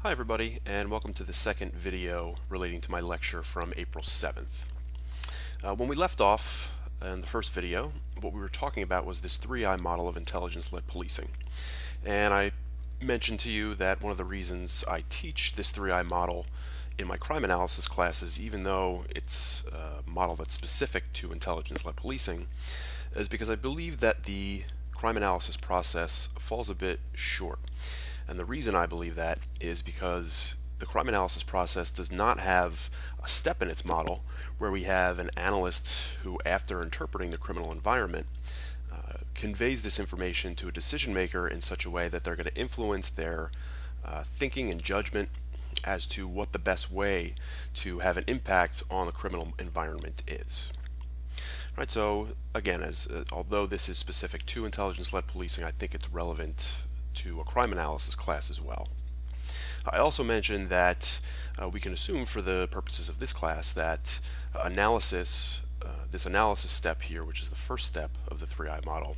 Hi everybody, and welcome to the second video relating to my lecture from April 7th. When we left off in the first video, what we were talking about was this 3I model of intelligence-led policing. And I mentioned to you that one of the reasons I teach this 3I model in my crime analysis classes, even though it's a model that's specific to intelligence-led policing, is because I believe that the crime analysis process falls a bit short. And the reason I believe that is because the crime analysis process does not have a step in its model where we have an analyst who, after interpreting the criminal environment, conveys this information to a decision maker in such a way that they're going to influence their thinking and judgment as to what the best way to have an impact on the criminal environment is. Right, so again, although this is specific to intelligence-led policing, I think it's relevant to a crime analysis class as well. I also mentioned that we can assume for the purposes of this class that this analysis step here, which is the first step of the 3I model,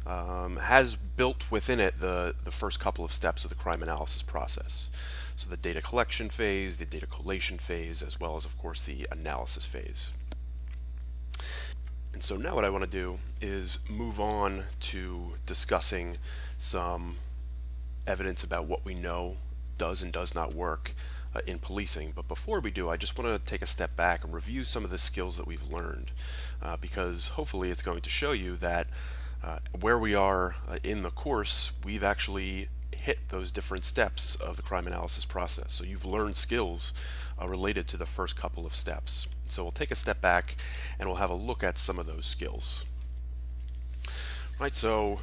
has built within it the first couple of steps of the crime analysis process. So the data collection phase, the data collation phase, as well as, of course, the analysis phase. And so now what I want to do is move on to discussing some evidence about what we know does and does not work in policing. But before we do, I just want to take a step back and review some of the skills that we've learned, because hopefully it's going to show you that where we are in the course, we've actually hit those different steps of the crime analysis process. So you've learned skills related to the first couple of steps. So we'll take a step back and we'll have a look at some of those skills. Right, so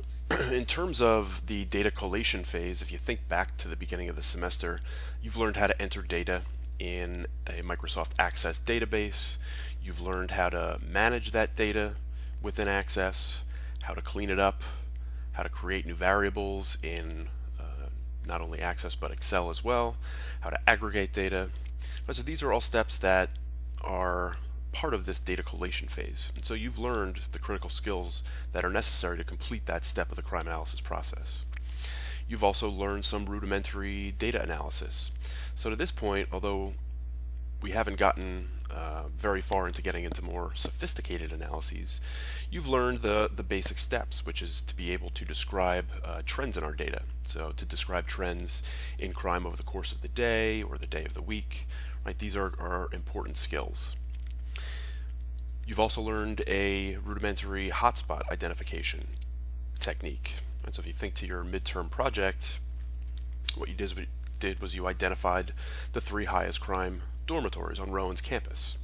in terms of the data collation phase, if you think back to the beginning of the semester, you've learned how to enter data in a Microsoft Access database. You've learned how to manage that data within Access, how to clean it up, how to create new variables in not only Access but Excel as well, how to aggregate data. So these are all steps that are part of this data collation phase. And so you've learned the critical skills that are necessary to complete that step of the crime analysis process. You've also learned some rudimentary data analysis. So to this point, although we haven't gotten very far into getting into more sophisticated analyses, you've learned the basic steps, which is to be able to describe trends in our data. So to describe trends in crime over the course of the day or the day of the week. Right? These are important skills. You've also learned a rudimentary hotspot identification technique. And so if you think to your midterm project, what you did was you identified the 3 highest crime dormitories on Rowan's campus.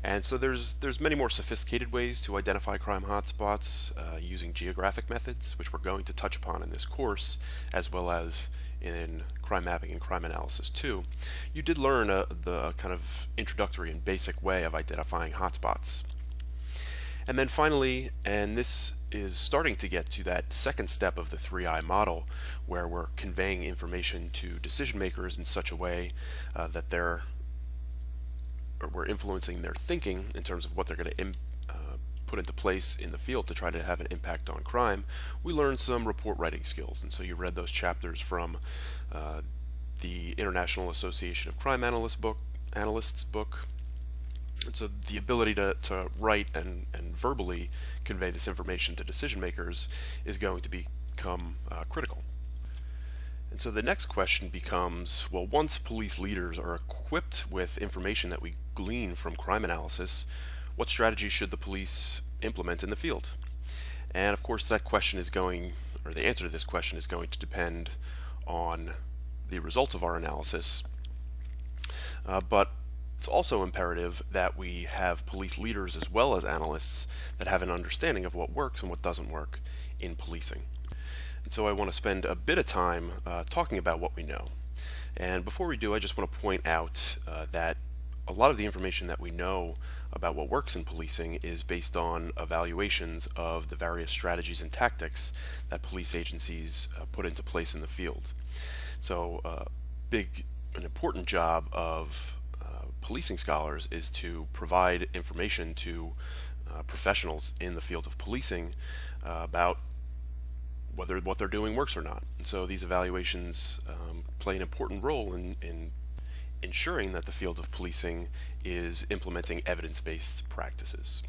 And so there's many more sophisticated ways to identify crime hotspots using geographic methods, which we're going to touch upon in this course, as well as in crime mapping and crime analysis too. You did learn the kind of introductory and basic way of identifying hotspots. And then finally, and this is starting to get to that second step of the 3I model, where we're conveying information to decision makers in such a way that we're influencing their thinking in terms of what they're going to put into place in the field to try to have an impact on crime. We learned some report writing skills, and so you read those chapters from the International Association of Crime Analysts book. And so the ability to write and verbally convey this information to decision makers is going to become critical. And so the next question becomes, well, once police leaders are equipped with information that we glean from crime analysis, what strategies should the police implement in the field? And of course that question is going, or the answer to this question is going to depend on the results of our analysis. But it's also imperative that we have police leaders as well as analysts that have an understanding of what works and what doesn't work in policing. And so I want to spend a bit of time talking about what we know. And before we do, I just want to point out that a lot of the information that we know about what works in policing is based on evaluations of the various strategies and tactics that police agencies put into place in the field. So an important job of policing scholars is to provide information to professionals in the field of policing about whether what they're doing works or not. And so these evaluations play an important role in ensuring that the field of policing is implementing evidence-based practices.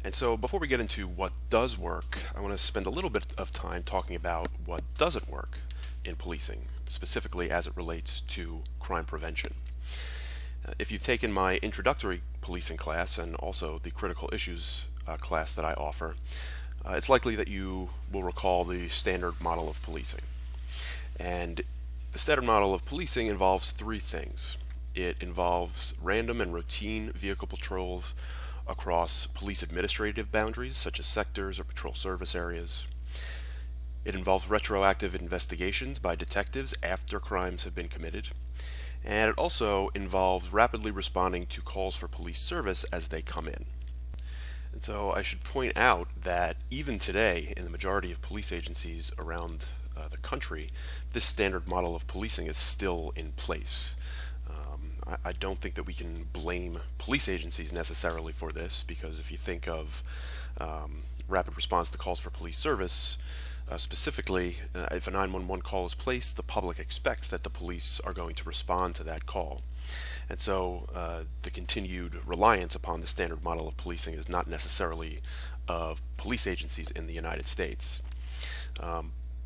And so before we get into what does work, I want to spend a little bit of time talking about what doesn't work in policing, specifically as it relates to crime prevention. If you've taken my introductory policing class and also the critical issues class that I offer, it's likely that you will recall the standard model of policing. And the standard model of policing involves three things. It involves random and routine vehicle patrols across police administrative boundaries, such as sectors or patrol service areas. It involves retroactive investigations by detectives after crimes have been committed. And it also involves rapidly responding to calls for police service as they come in. And so I should point out that even today, in the majority of police agencies around the country, this standard model of policing is still in place. I don't think that we can blame police agencies necessarily for this, because if you think of rapid response to calls for police service, specifically, if a 911 call is placed, the public expects that the police are going to respond to that call. And so the continued reliance upon the standard model of policing is not necessarily of police agencies in the United States.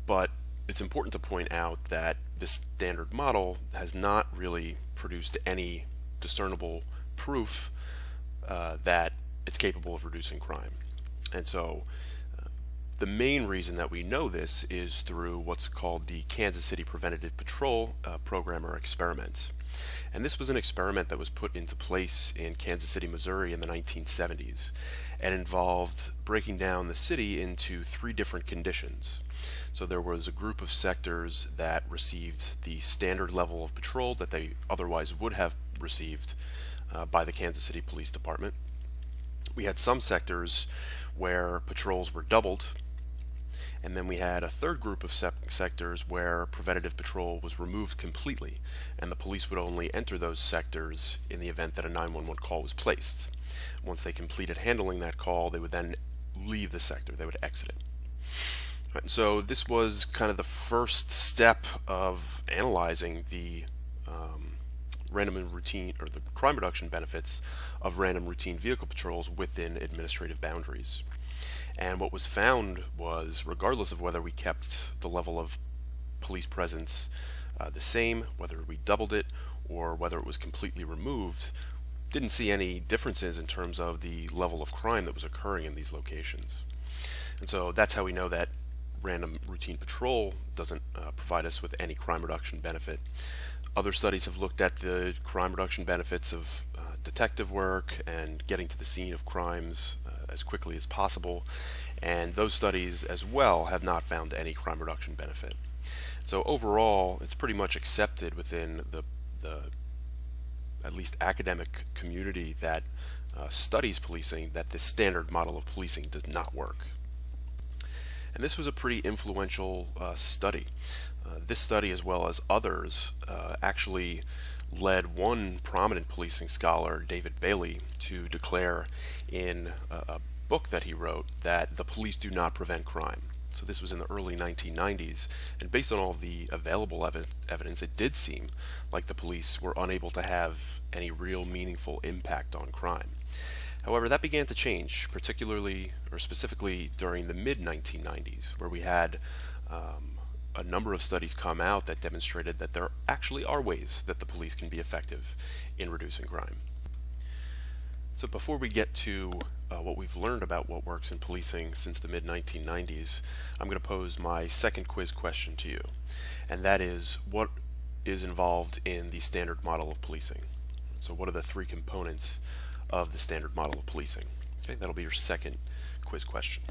But it's important to point out that this standard model has not really produced any discernible proof that it's capable of reducing crime. And so the main reason that we know this is through what's called the Kansas City Preventative Patrol program or experiment. And this was an experiment that was put into place in Kansas City, Missouri in the 1970s, and involved breaking down the city into three different conditions. So there was a group of sectors that received the standard level of patrol that they otherwise would have received by the Kansas City Police Department. We had some sectors where patrols were doubled, and then we had a third group of sectors where preventative patrol was removed completely, and the police would only enter those sectors in the event that a 911 call was placed. Once they completed handling that call, they would then leave the sector, they would exit it. Right, so this was kind of the first step of analyzing the random and routine, or the crime reduction benefits of random routine vehicle patrols within administrative boundaries. And what was found was, regardless of whether we kept the level of police presence the same, whether we doubled it, or whether it was completely removed, didn't see any differences in terms of the level of crime that was occurring in these locations. And so that's how we know that random routine patrol doesn't provide us with any crime reduction benefit. Other studies have looked at the crime reduction benefits of detective work and getting to the scene of crimes as quickly as possible, and those studies as well have not found any crime reduction benefit. So overall, it's pretty much accepted within the at least academic community that studies policing that this standard model of policing does not work. And this was a pretty influential study. This study, as well as others, actually led one prominent policing scholar, David Bailey, to declare in a book that he wrote that the police do not prevent crime. So this was in the early 1990s, and based on all of the available evidence, it did seem like the police were unable to have any real meaningful impact on crime. However, that began to change, particularly or specifically during the mid-1990s, where we had a number of studies come out that demonstrated that there actually are ways that the police can be effective in reducing crime. So before we get to what we've learned about what works in policing since the mid-1990s, I'm going to pose my second quiz question to you, and that is, what is involved in the standard model of policing? So what are the three components of the standard model of policing? Okay, that'll be your second quiz question.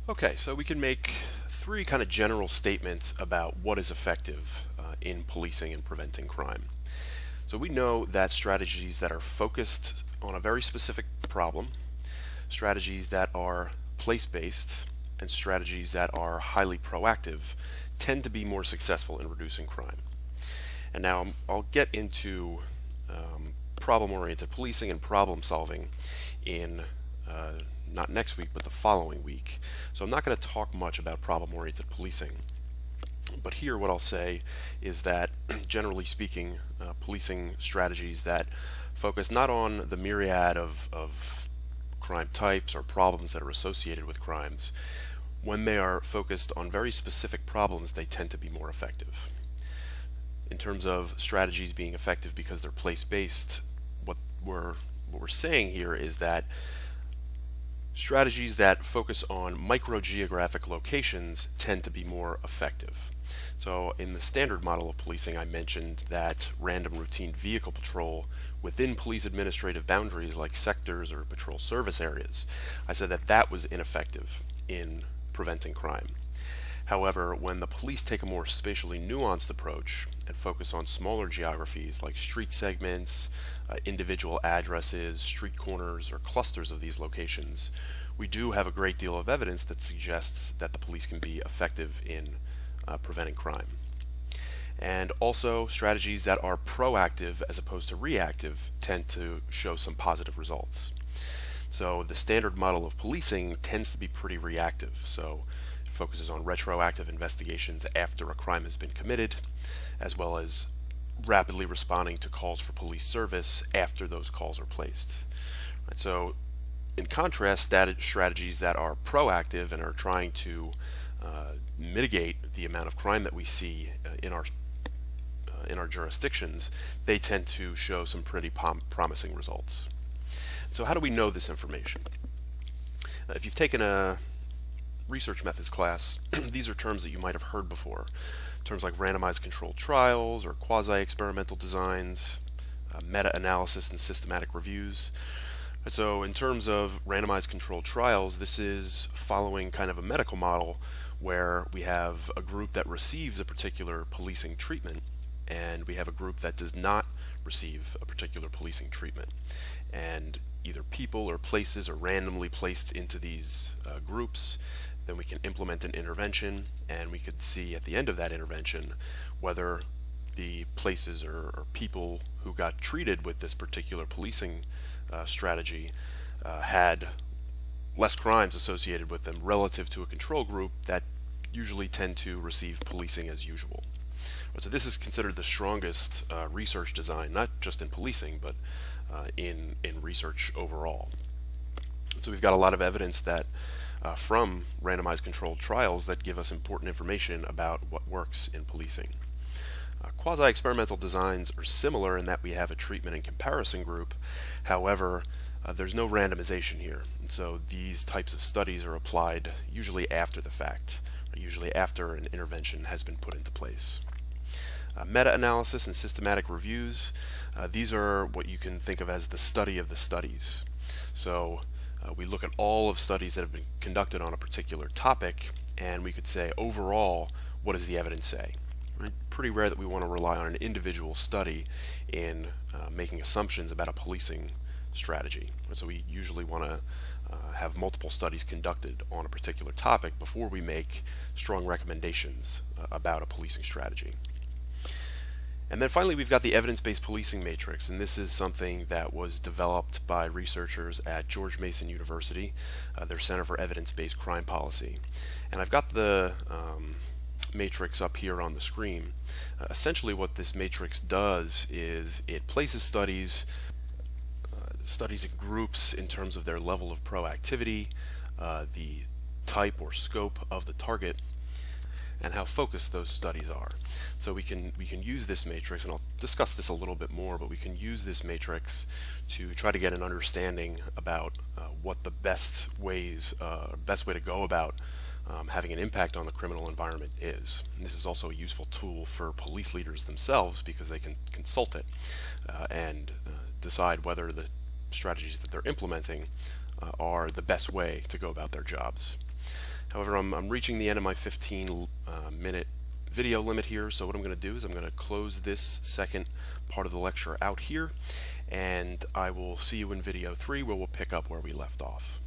Okay, so we can make three kind of general statements about what is effective in policing and preventing crime. So we know that strategies that are focused on a very specific problem, strategies that are place-based, and strategies that are highly proactive tend to be more successful in reducing crime. And now I'll get into problem-oriented policing and problem solving in not next week, but the following week. So I'm not going to talk much about problem-oriented policing. But here what I'll say is that, generally speaking, policing strategies that focus not on the myriad of crime types or problems that are associated with crimes, when they are focused on very specific problems, they tend to be more effective. In terms of strategies being effective because they're place-based, what we're saying here is that strategies that focus on microgeographic locations tend to be more effective. So in the standard model of policing, I mentioned that random routine vehicle patrol within police administrative boundaries like sectors or patrol service areas. I said that that was ineffective in preventing crime. However, when the police take a more spatially nuanced approach and focus on smaller geographies like street segments, individual addresses, street corners, or clusters of these locations, we do have a great deal of evidence that suggests that the police can be effective in preventing crime. And also, strategies that are proactive as opposed to reactive tend to show some positive results. So the standard model of policing tends to be pretty reactive. So it focuses on retroactive investigations after a crime has been committed, as well as rapidly responding to calls for police service after those calls are placed. Right, so in contrast, strategies that are proactive and are trying to mitigate the amount of crime that we see in our jurisdictions, they tend to show some pretty promising results. So how do we know this information? If you've taken a research methods class, these are terms that you might have heard before. Terms like randomized controlled trials or quasi-experimental designs, meta-analysis and systematic reviews. So in terms of randomized controlled trials, this is following kind of a medical model where we have a group that receives a particular policing treatment and we have a group that does not receive a particular policing treatment. And either people or places are randomly placed into these groups. Then we can implement an intervention, and we could see at the end of that intervention whether the places or people who got treated with this particular policing strategy had less crimes associated with them relative to a control group that usually tend to receive policing as usual. So this is considered the strongest research design, not just in policing, but in research overall. So we've got a lot of evidence that from randomized controlled trials that give us important information about what works in policing. Quasi-experimental designs are similar in that we have a treatment and comparison group. However, there's no randomization here. And so these types of studies are applied usually after the fact, usually after an intervention has been put into place. Meta-analysis and systematic reviews, these are what you can think of as the study of the studies. So we look at all of studies that have been conducted on a particular topic, and we could say overall, what does the evidence say? Right? Pretty rare that we want to rely on an individual study in making assumptions about a policing strategy. So we usually want to have multiple studies conducted on a particular topic before we make strong recommendations about a policing strategy. And then finally, we've got the evidence-based policing matrix, and this is something that was developed by researchers at George Mason University, their Center for Evidence-Based Crime Policy. And I've got the matrix up here on the screen. Essentially what this matrix does is it places studies in groups in terms of their level of proactivity, the type or scope of the target, and how focused those studies are. So we can use this matrix, and I'll discuss this a little bit more, but we can use this matrix to try to get an understanding about what the best way to go about having an impact on the criminal environment is. And this is also a useful tool for police leaders themselves because they can consult it and decide whether the strategies that they're implementing are the best way to go about their jobs. However, I'm reaching the end of my 15-minute video limit here, so what I'm going to do is I'm going to close this second part of the lecture out here, and I will see you in video 3 where we'll pick up where we left off.